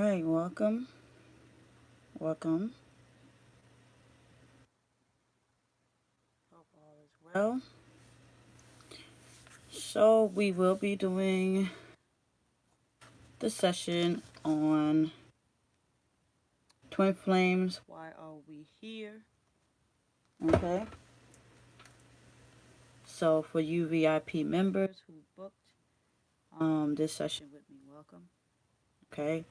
right, welcome. Welcome. Hope all is well. So, we will be doing the session on twin flames. Why are we here? Okay. So, for you VIP members who booked this session with me, welcome. Okay.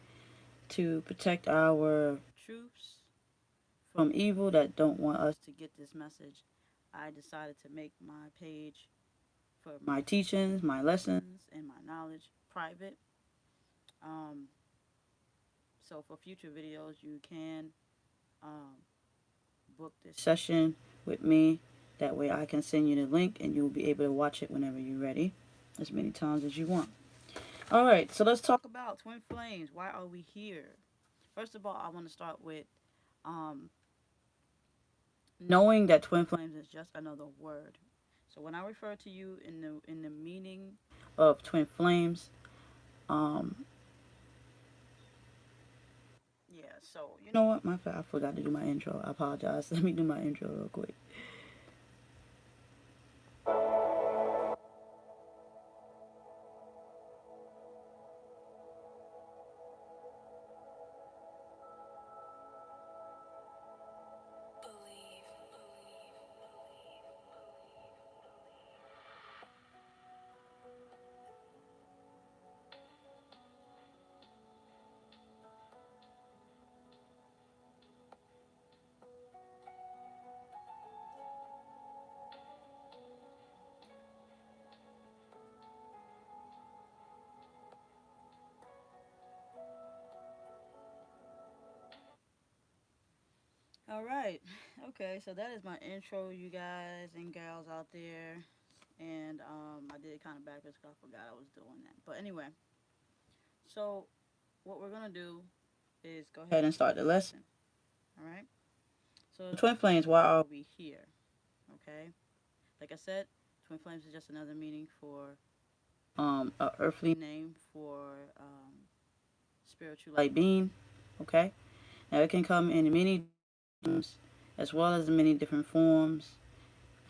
To protect our truths from evil that don't want us to get this message, I decided to make my page for my teachings, my lessons, and my knowledge private. Um, so for future videos, you can um, book this session with me. That way, I can send you the link, and you'll be able to watch it whenever you're ready, as many times as you want. All right, so let's talk about twin flames. Why are we here? First of all, I want to start with um, knowing that twin flames is just another word. So when I refer to you in the meaning of twin flames, um, yeah. So you know what? I forgot to do my intro. I apologize. Let me do my intro real quick. All right. Okay. So that is my intro, you guys and gals out there. And I did it kind of backwards because I forgot I was doing that. But anyway, so what we're gonna do is go ahead and start the lesson. All right. So twin flames. Why are we here? Okay. Like I said, twin flames is just another meaning for a earthly name for spiritual light being. Okay. Now it can come in many names as well as many different forms.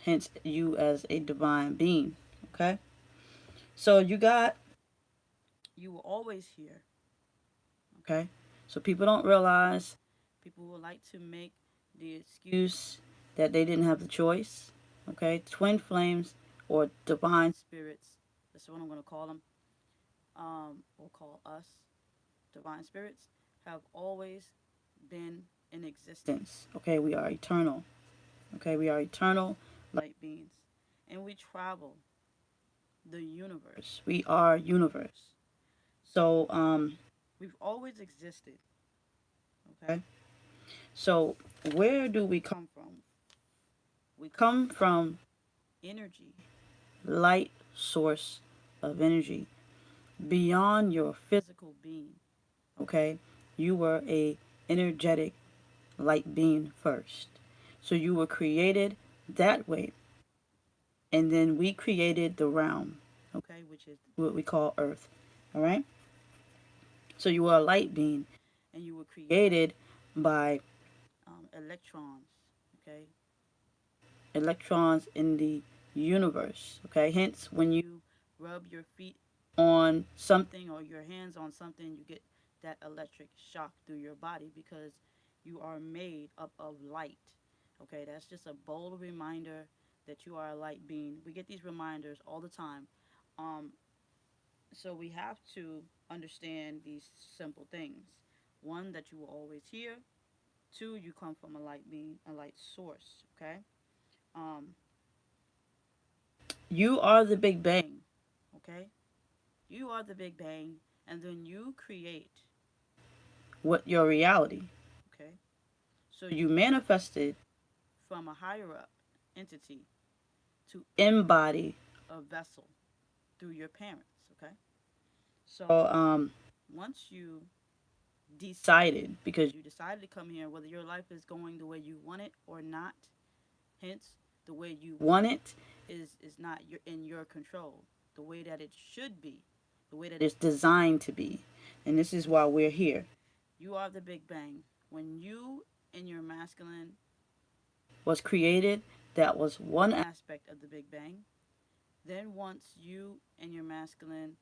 Hence, you as a divine being. Okay. So you were always here. Okay. So people don't realize. People would like to make the excuse that they didn't have the choice. Okay. Twin flames or divine spirits. That's what I'm going to call them. We'll call us divine spirits have always been in existence. Okay, we are eternal. Okay, we are eternal light beings. And we travel the universe. We are universe. So we've always existed. Okay. So where do we come from? We come from energy, light source of energy beyond your physical being. Okay. You were a energetic light being first. So you were created that way. And then we created the realm, okay, which is what we call Earth. All right. So you were a light being, and you were created by electrons. Okay, electrons in the universe. Okay, hence when you rub your feet on something or your hands on something, you get that electric shock through your body because you are made up of light. Okay, that's just a bold reminder that you are a light being. We get these reminders all the time. Um, so we have to understand these simple things. One, that you will always hear. Two, you come from a light being, a light source. Okay. Um, you are the Big Bang. Okay. You are the Big Bang, and then you create what your reality. Okay. So you manifested from a higher up entity to embody a vessel through your parents. Okay. So once you decided, because you decided to come here, whether your life is going the way you want it or not, hence the way you want it is not in your control. The way that it should be, the way that it's designed to be, and this is why we're here. You are the Big Bang. When you and your masculine was created, that was one aspect of the Big Bang. Then once you and your masculine,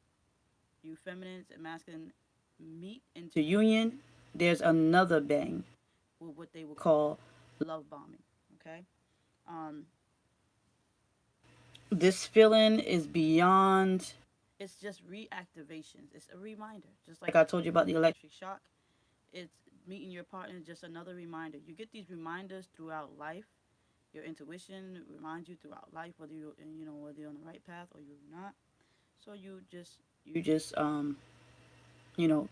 you feminines and masculine meet into union, there's another bang with what they would call love bombing. Okay. Um, this feeling is beyond. It's just reactivations. It's a reminder, just like I told you about the electric shock. It's meeting your partner, just another reminder. You get these reminders throughout life. Your intuition reminds you throughout life whether whether you're on the right path or you're not. So you just you know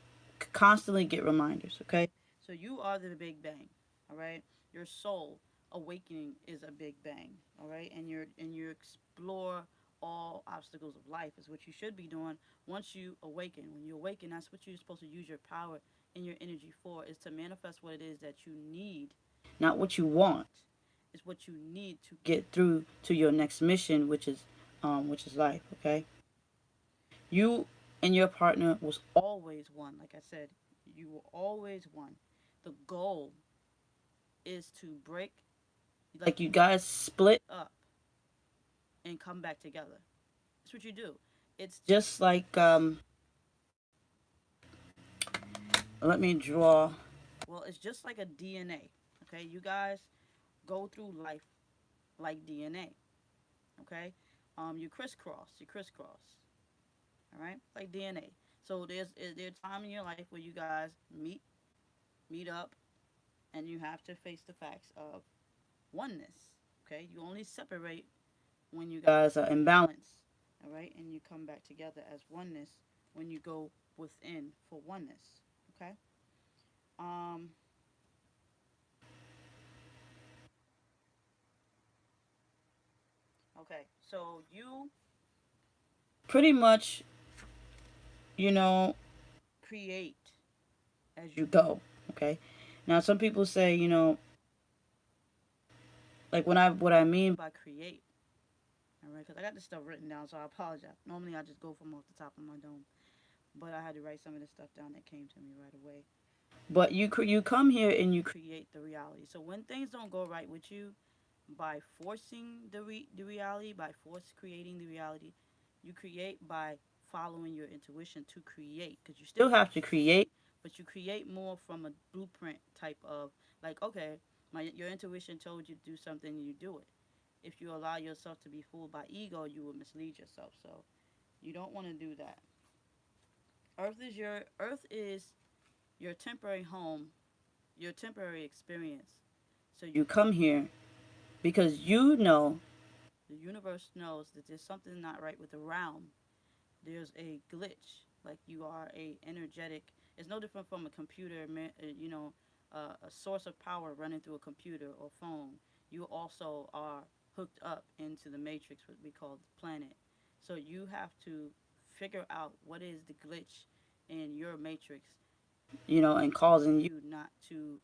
constantly get reminders. Okay, so you are the Big Bang. All right, your soul awakening is a Big Bang. All right, and you explore all obstacles of life is what you should be doing once you awaken. When you awaken, that's what you're supposed to use your power and your energy for, is to manifest what it is that you need, not what you want. It's what you need to get through to your next mission, which is life. Okay, you and your partner was always one. Like I said, you were always one. The goal is to break, like you guys split up and come back together. That's what you do. It's just like let me draw. Well, it's just like a DNA. Okay, you guys go through life like DNA. Okay, you crisscross, all right, like DNA. So there's time in your life where you guys meet up, and you have to face the facts of oneness. Okay, you only separate when you guys are imbalanced, all right, and you come back together as oneness when you go within for oneness. Okay. Um. Okay. So you pretty much, you know, create as you go. Okay. Now, some people say, like what I mean by create. All right, because I got this stuff written down, so I apologize. Normally, I just go from off the top of my dome, but I had to write some of this stuff down that came to me right away. But you come here and you create the reality. So when things don't go right with you, by forcing the reality, by force creating the reality, you create by following your intuition to create. Because you still have to create, but you create more from a blueprint type of, like, okay, your intuition told you to do something and you do it. If you allow yourself to be fooled by ego, you will mislead yourself. So you don't want to do that. Earth is your temporary home, your temporary experience. So you come here because you know, the universe knows that there's something not right with the realm. There's a glitch. Like you are a energetic. It's no different from a computer. A source of power running through a computer or phone. You also are hooked up into the matrix, what we call the planet. So you have to figure out what is the glitch in your matrix, and causing you not to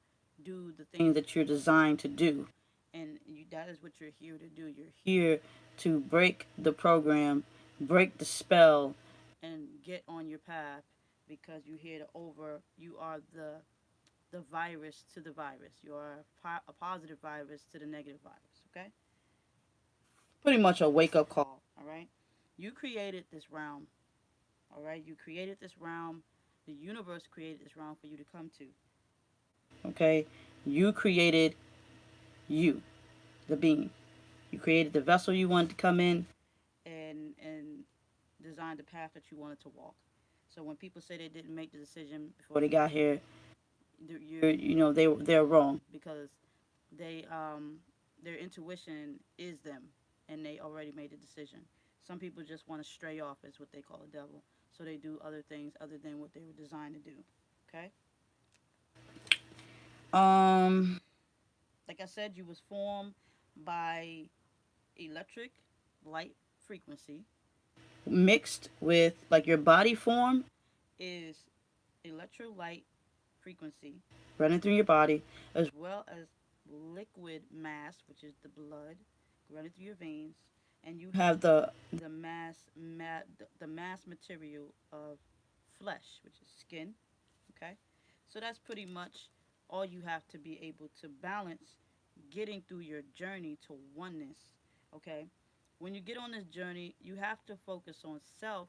do the things that you're designed to do. And that is what you're here to do. You're here to break the program, break the spell, and get on your path because you're here to you are the virus to the virus. You are a positive virus to the negative virus, okay? Pretty much a wake up call, all right? You created this realm, all right? You created this realm. The universe created this realm for you to come to. Okay? You created you, the being. You created the vessel you wanted to come in and designed the path that you wanted to walk. So when people say they didn't make the decision before they got here, they're wrong because they their intuition is them and they already made the decision. Some people just want to stray off, is what they call a devil. So they do other things other than what they were designed to do. Okay. Um, like I said, you was formed by electric light frequency mixed with, like, your body form is electrolyte frequency running through your body, as well as liquid mass, which is the blood running through your veins, and you have the mass material of flesh, which is skin. Okay, So that's pretty much all you have to be able to balance getting through your journey to oneness. Okay? When you get on this journey, you have to focus on self,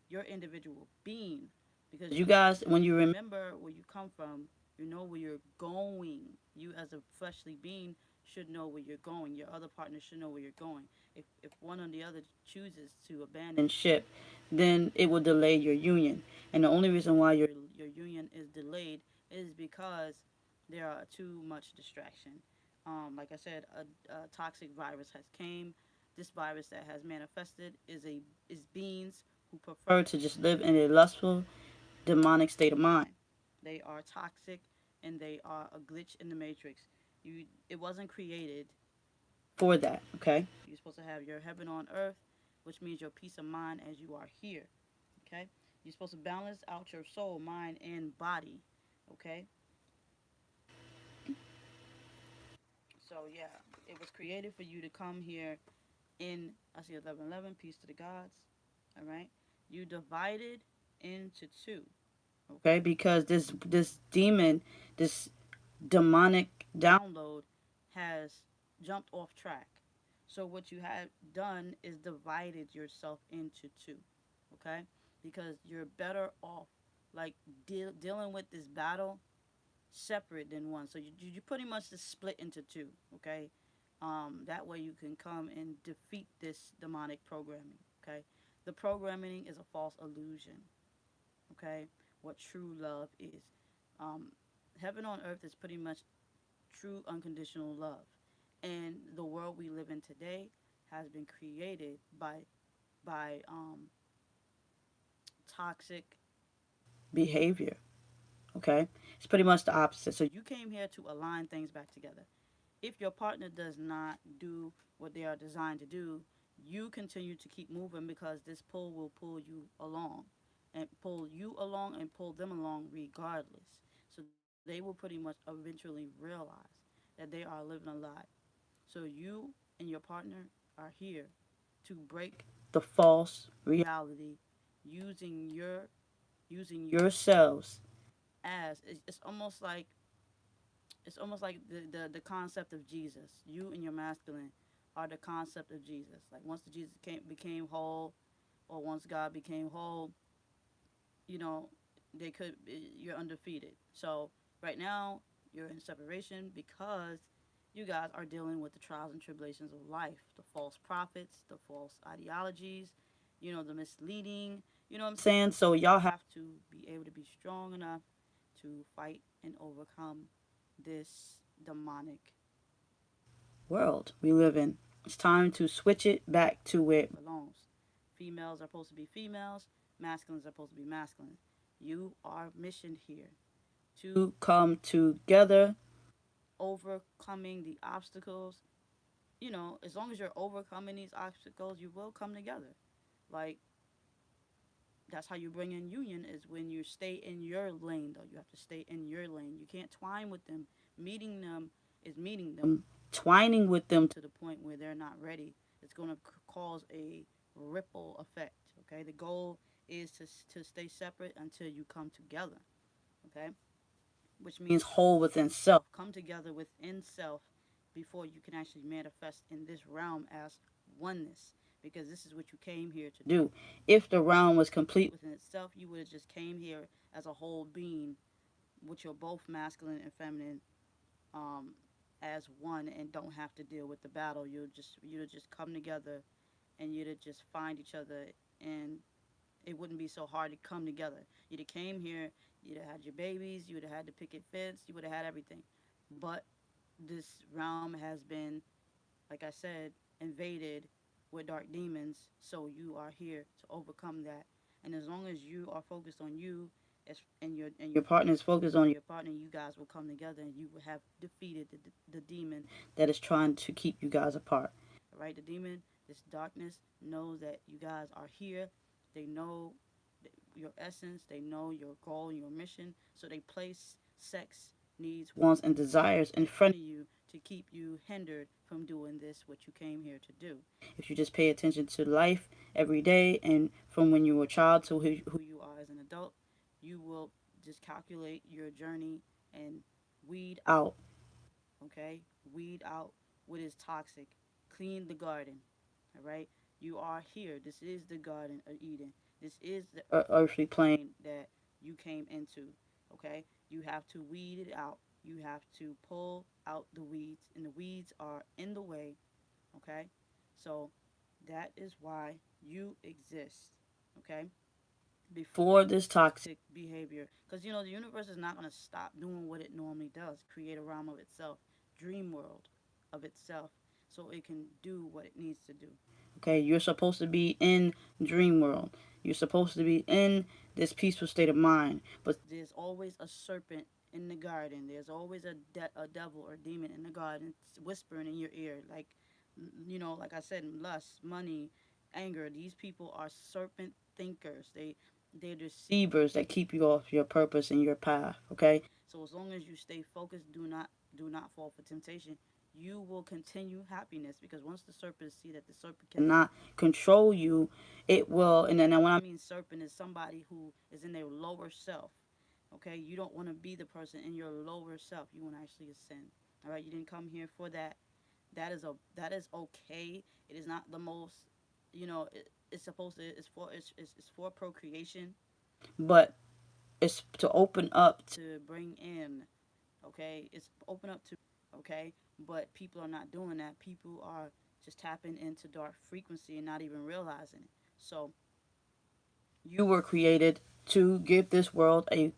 your individual being. Because you guys, when you remember where you come from, you know where you're going. You, as a fleshly being, should know where you're going. Your other partner should know where you're going. If one or the other chooses to abandon ship, then it will delay your union. And the only reason why your union is delayed is because there are too much distraction. Like I said, a toxic virus has came. This virus that has manifested is beings who prefer to just live in a lustful, demonic state of mind. They are toxic and they are a glitch in the matrix. It wasn't created for that, okay? You're supposed to have your heaven on earth, which means your peace of mind as you are here, okay? You're supposed to balance out your soul, mind, and body, okay? So yeah, it was created for you to come here in, I see 11:11, peace to the gods, all right? You divided into two, okay? Because this demon, this demonic download has jumped off track. So what you have done is divided yourself into two, okay? Because you're better off like dealing with this battle separate than one. So you pretty much just split into two, okay? That way you can come and defeat this demonic programming, okay? The programming is a false illusion, okay? What true love is. Um, Heaven on earth is pretty much true unconditional love. And the world we live in today has been created by toxic behavior. Okay, it's pretty much the opposite. So you came here to align things back together. If your partner does not do what they are designed to do, you continue to keep moving because this pull will pull you along and pull you along and pull them along regardless. So they will pretty much eventually realize that they are living a lie. So you and your partner are here to break the false reality using using yourselves as it's almost like the concept of Jesus. You and your masculine are the concept of Jesus. Like once the Jesus became whole, or once God became whole, you know, they could you're undefeated. So right now you're in separation because you guys are dealing with the trials and tribulations of life, the false prophets, the false ideologies, the misleading. You know what I'm saying? So y'all have to be able to be strong enough to fight and overcome this demonic world we live in. It's time to switch it back to where it belongs. Females are supposed to be females, masculines are supposed to be masculine. You are missioned here to come together, overcoming the obstacles. As long as you're overcoming these obstacles, you will come together. Like, that's how you bring in union is when you stay in your lane, though. You have to stay in your lane. You can't twine with them. Meeting them is meeting them. Twining with them to the point where they're not ready, it's going to cause a ripple effect, okay? The goal is to stay separate until you come together, okay? Which means whole within self. Come together within self before you can actually manifest in this realm as oneness, because this is what you came here to do. If the realm was complete within itself, you would have just came here as a whole being, which you're both masculine and feminine, um, as one, and don't have to deal with the battle. You'd just come together, and you'd just find each other, and it wouldn't be so hard to come together. You'd have came here, you'd have had your babies, you would have had the picket fence, you would have had everything. But this realm has been, like I said, invaded with dark demons. So you are here to overcome that. And as long as you are focused on you, and your partner is focused on your partner, you guys will come together and you will have defeated the demon that is trying to keep you guys apart. All right, the demon, this darkness, knows that you guys are here. They know your essence. They know your goal and your mission. So they place sex, needs, wants, and desires in front of you to keep you hindered from doing this, what you came here to do. If you just pay attention to life every day and from when you were a child to who you are as an adult, you will just calculate your journey and weed out, okay? Weed out what is toxic. Clean the garden, all right? You are here. This is the Garden of Eden. This is the earthly plane that you came into, okay? You have to weed it out. You have to pull out the weeds, and the weeds are in the way, okay? So that is why you exist, okay? Before this toxic behavior, because the universe is not going to stop doing what it normally does, create a realm of itself, dream world of itself, so it can do what it needs to do. Okay, you're supposed to be in dream world. You're supposed to be in this peaceful state of mind, but there's always a serpent in the garden. There's always a devil or demon in the garden whispering in your ear, like, like I said, lust, money, anger. These people are serpent thinkers. They're deceivers that keep you off your purpose and your path. Okay, so as long as you stay focused, do not fall for temptation. You will continue happiness, because once the serpent see that the serpent cannot control you, it will. And then when I mean serpent, is somebody who is in their lower self. Okay, you don't want to be the person in your lower self. You want to actually ascend. All right, you didn't come here for that. That is okay. It is not the most, it's supposed to, it's for procreation, but it's to open up to bring in, okay? It's open up to, okay? But people are not doing that. People are just tapping into dark frequency and not even realizing it. So you were created to give this world a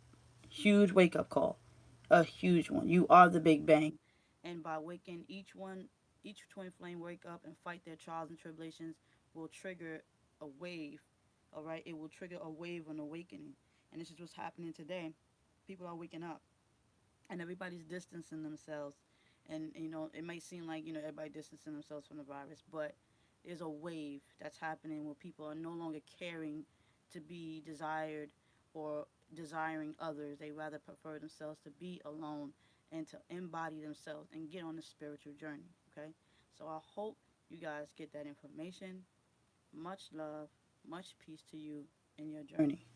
huge wake up call, a huge one. You are the Big Bang. And by waking each twin flame wake up and fight their trials and tribulations will trigger a wave. All right, it will trigger a wave of awakening. And this is what's happening today. People are waking up, and everybody's distancing themselves. And it might seem like everybody distancing themselves from the virus, but there's a wave that's happening where people are no longer caring to be desired or desiring others. They rather prefer themselves to be alone and to embody themselves and get on the spiritual journey. Okay, so I hope you guys get that information. Much love, much peace to you in your journey.